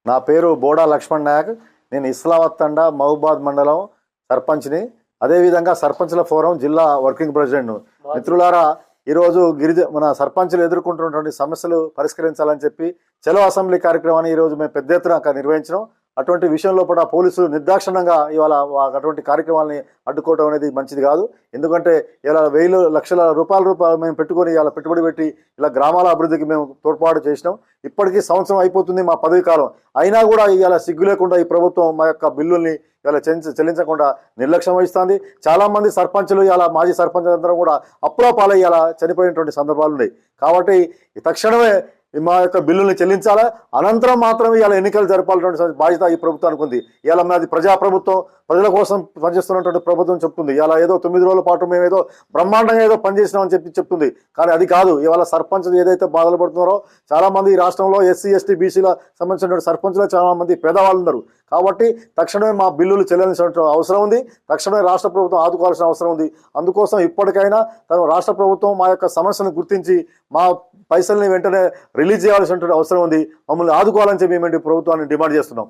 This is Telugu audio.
నా పేరు బోడా లక్ష్మణ్ నాయక్. నేను ఇస్లామాబాద్ తండా మహబూబాద్ మండలం సర్పంచ్ని, అదేవిధంగా సర్పంచ్ల ఫోరం జిల్లా వర్కింగ్ ప్రెసిడెంట్ను. మిత్రులారా, ఈరోజు మన సర్పంచులు ఎదుర్కొంటున్నటువంటి సమస్యలు పరిష్కరించాలని చెప్పి చలో అసెంబ్లీ కార్యక్రమాన్ని ఈరోజు మేము పెద్ద ఎత్తున నిర్వహించినాం. అటువంటి విషయంలో కూడా పోలీసులు నిర్దాక్షిణ్యంగా ఇవాళ అటువంటి కార్యక్రమాలని అడ్డుకోవడం అనేది మంచిది కాదు. ఎందుకంటే ఇలా వేలు లక్షల రూపాయలు మేము పెట్టుకొని ఇలా పెట్టుబడి పెట్టి ఇలా గ్రామాల అభివృద్ధికి మేము తోడ్పాటు చేసినాం. ఇప్పటికీ సంవత్సరం అయిపోతుంది మా పదవి కాలం, అయినా కూడా ఇవాళ సిగ్గు లేకుండా ఈ ప్రభుత్వం మా యొక్క బిల్లుల్ని ఇలా చెల్లించకుండా నిర్లక్ష్యం వహిస్తుంది. చాలామంది సర్పంచులు ఇలా మాజీ సర్పంచులు అందరం కూడా అప్పుల పాలై ఇలా చనిపోయినటువంటి సందర్భాలు ఉన్నాయి. కాబట్టి తక్షణమే మా యొక్క బిల్లుల్ని చెల్లించాలా, అనంతరం మాత్రమే ఇలా ఎన్నికలు జరపాల్సినటువంటి బాధ్యత ఈ ప్రభుత్వానికి ఉంది. ఇలా మాది ప్రజాప్రభుత్వం, ప్రజల కోసం పనిచేస్తున్నటువంటి ప్రభుత్వం చెప్తుంది. ఇలా ఏదో 9 రోజుల పాటు మేము ఏదో బ్రహ్మాండంగా ఏదో పనిచేసినామని చెప్తుంది. కానీ అది కాదు. ఇవాళ సర్పంచులు ఏదైతే బాధలు పడుతున్నారో, చాలామంది ఈ రాష్ట్రంలో ఎస్సీ ఎస్టీ బీసీల సంబంధించినటువంటి సర్పంచులు చాలామంది పేదవాళ్ళు ఉన్నారు. కాబట్టి తక్షణమే మా బిల్లులు చెల్లించాల్సిన అవసరం ఉంది. తక్షణమే రాష్ట్ర ప్రభుత్వం ఆదుకోవాల్సిన అవసరం ఉంది. అందుకోసం ఇప్పటికైనా రాష్ట్ర ప్రభుత్వం మా యొక్క సమస్యను గుర్తించి మా పైసల్ని వెంటనే రిలీజ్ చేయాల్సినటువంటి అవసరం ఉంది. మమ్మల్ని ఆదుకోవాలని చెప్పి మేము ప్రభుత్వాన్ని డిమాండ్ చేస్తున్నాం.